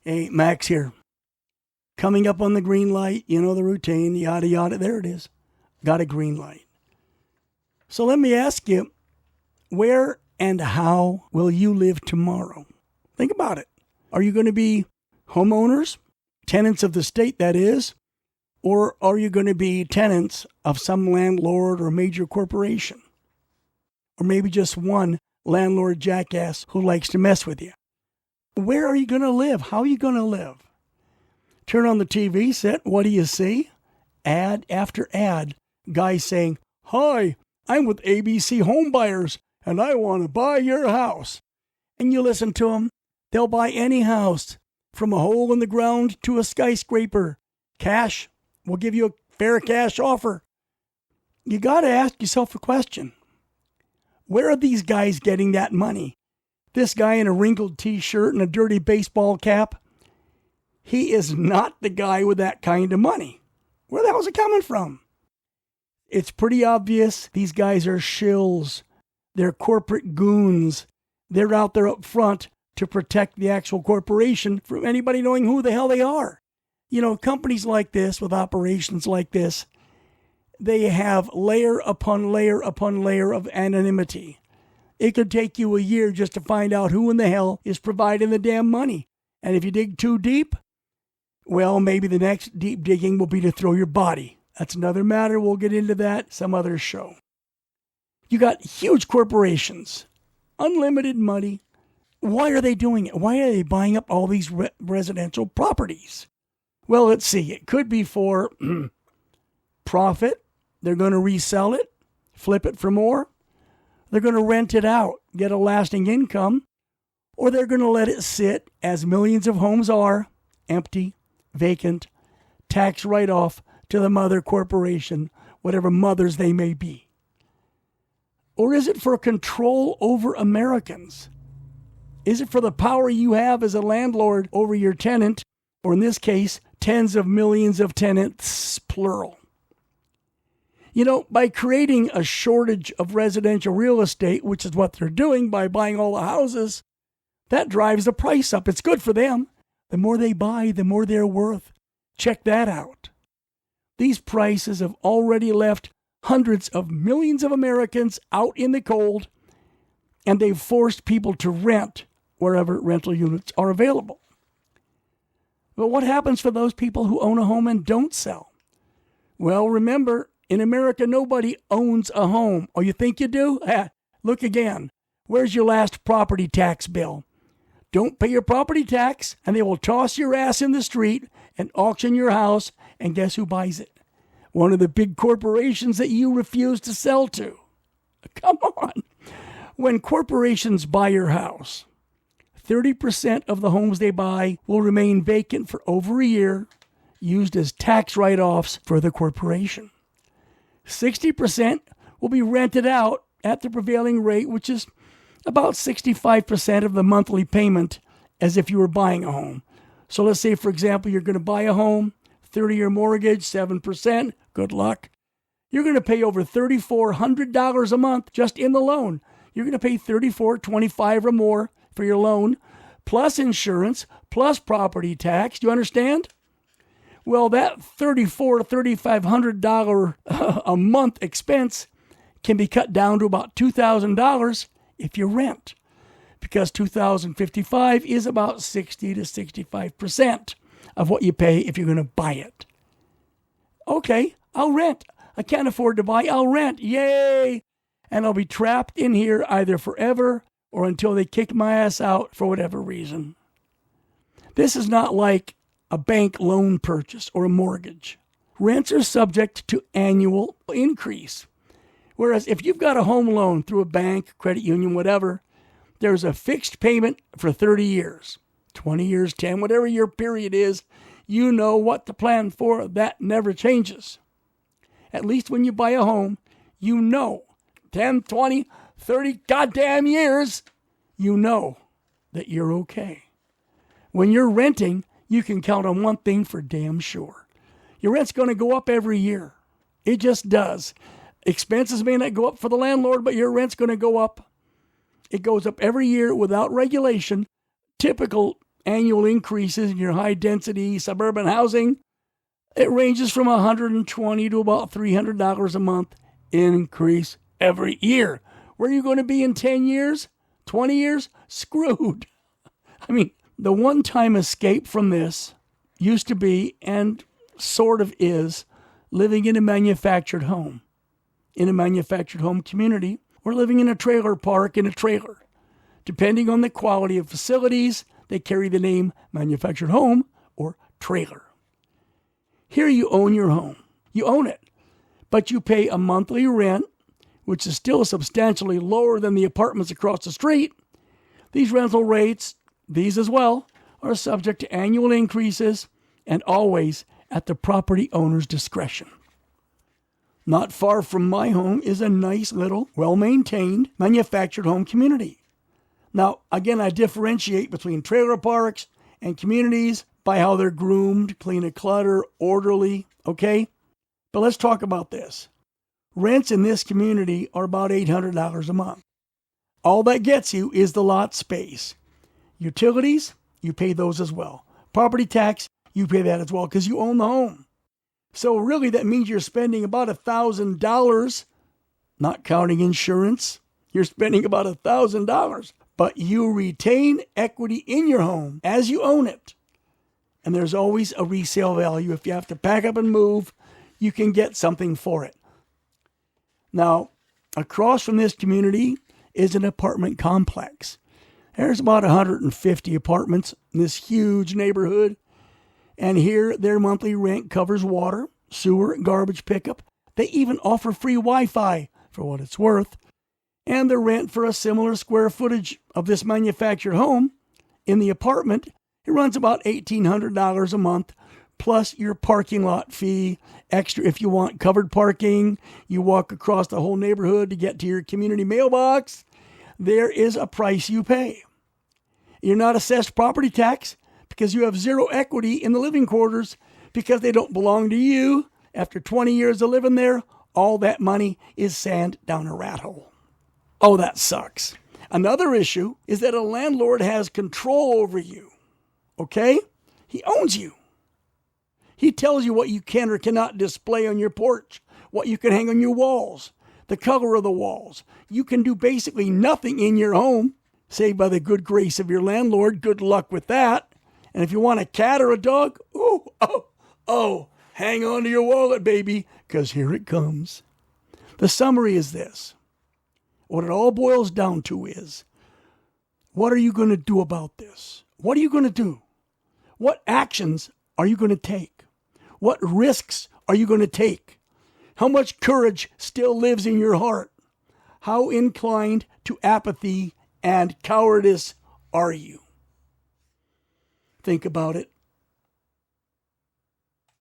Hey, Max here. Coming up on the green light, you know the routine, yada yada. There it is. Got a green light. So let me ask you, where and how will you live tomorrow? Think about it. Are you going to be homeowners, tenants of the state, that is, or are you going to be tenants of some landlord or major corporation? Or maybe just one landlord jackass who likes to mess with you. Where are you going to live? How are you going to live? Turn on the TV set. What do you see? Ad after ad. Guys saying, "Hi, I'm with ABC Home Buyers, and I want to buy your house." And you listen to them. They'll buy any house, from a hole in the ground to a skyscraper. Cash. We'll give you a fair cash offer. You got to ask yourself a question. Where are these guys getting that money? This guy in a wrinkled t-shirt and a dirty baseball cap, he is not the guy with that kind of money. Where the hell is it coming from? It's pretty obvious these guys are shills. They're corporate goons. They're out there up front to protect the actual corporation from anybody knowing who the hell they are. You know, companies like this, with operations like this, they have layer upon layer upon layer of anonymity. It could take you a year just to find out who in the hell is providing the damn money. And if you dig too deep, well, maybe the next deep digging will be to throw your body. That's another matter. We'll get into that some other show. You got huge corporations, unlimited money. Why are they doing it? Why are they buying up all these residential properties? Well, let's see. It could be for profit. They're going to resell it, flip it for more. They're going to rent it out, get a lasting income, or they're going to let it sit, as millions of homes are, empty, vacant, tax write-off to the mother corporation, whatever mothers they may be. Or is it for control over Americans? Is it for the power you have as a landlord over your tenant, or in this case, tens of millions of tenants, plural? You know, by creating a shortage of residential real estate, which is what they're doing by buying all the houses, that drives the price up. It's good for them. The more they buy, the more they're worth. Check that out. These prices have already left hundreds of millions of Americans out in the cold, and they've forced people to rent wherever rental units are available. But what happens for those people who own a home and don't sell? Well, remember, in America, nobody owns a home. Oh, you think you do? Look again. Where's your last property tax bill? Don't pay your property tax, and they will toss your ass in the street and auction your house, and guess who buys it? One of the big corporations that you refuse to sell to. Come on. When corporations buy your house, 30% of the homes they buy will remain vacant for over a year, used as tax write-offs for the corporation. 60% will be rented out at the prevailing rate, which is about 65% of the monthly payment, as if you were buying a home. So let's say, for example, you're going to buy a home, 30-year mortgage, 7%. Good luck. You're going to pay over $3,400 a month just in the loan. You're going to pay $3,425 or more for your loan, plus insurance, plus property tax. Do you understand? Well, that $3,400 to $3,500 a month expense can be cut down to about $2,000 if you rent, because $2,055 is about 60 to 65% of what you pay if you're going to buy it. Okay, I'll rent. I can't afford to buy. I'll rent. Yay! And I'll be trapped in here either forever or until they kick my ass out for whatever reason. This is not like a bank loan purchase or a mortgage. Rents are subject to annual increase. Whereas if you've got a home loan through a bank, credit union, whatever, there's a fixed payment for 30 years, 20 years, 10, whatever your period is, you know what to plan for. That never changes. At least when you buy a home, you know 10, 20, 30 goddamn years, you know that you're okay. When you're renting, you can count on one thing for damn sure. Your rent's going to go up every year. It just does. Expenses may not go up for the landlord, but your rent's going to go up. It goes up every year without regulation. Typical annual increases in your high-density suburban housing, it ranges from $120 to about $300 a month increase every year. Where are you going to be in 10 years? 20 years? Screwed. I mean, the one-time escape from this used to be, and sort of is, living in a manufactured home, in a manufactured home community, or living in a trailer park in a trailer. Depending on the quality of facilities, they carry the name manufactured home or trailer. Here you own your home. You own it, but you pay a monthly rent, which is still substantially lower than the apartments across the street. These rental rates, these as well, are subject to annual increases and always at the property owner's discretion. Not far from my home is a nice little, well-maintained manufactured home community. Now, again, I differentiate between trailer parks and communities by how they're groomed, clean of clutter, orderly, okay? But let's talk about this. Rents in this community are about $800 a month. All that gets you is the lot space. Utilities, you pay those as well. Property tax, you pay that as well because you own the home. So really that means you're spending about $1,000, not counting insurance. You're spending about $1,000, but you retain equity in your home as you own it. And there's always a resale value. If you have to pack up and move, you can get something for it. Now, across from this community is an apartment complex. There's about 150 apartments in this huge neighborhood. And here, their monthly rent covers water, sewer, garbage pickup. They even offer free Wi-Fi, for what it's worth. And the rent for a similar square footage of this manufactured home in the apartment, it runs about $1,800 a month, plus your parking lot fee, extra if you want covered parking. You walk across the whole neighborhood to get to your community mailbox. There is a price you pay. You're not assessed property tax because you have zero equity in the living quarters because they don't belong to you. After 20 years of living there, all that money is sand down a rat hole. Oh, that sucks. Another issue is that a landlord has control over you. Okay? He owns you. He tells you what you can or cannot display on your porch, what you can hang on your walls, the color of the walls. You can do basically nothing in your home, save by the good grace of your landlord. Good luck with that. And if you want a cat or a dog, hang on to your wallet, baby, because here it comes. The summary is this. What it all boils down to is, what are you going to do about this? What are you going to do? What actions are you going to take? What risks are you going to take? How much courage still lives in your heart? How inclined to apathy and cowardice are you? Think about it.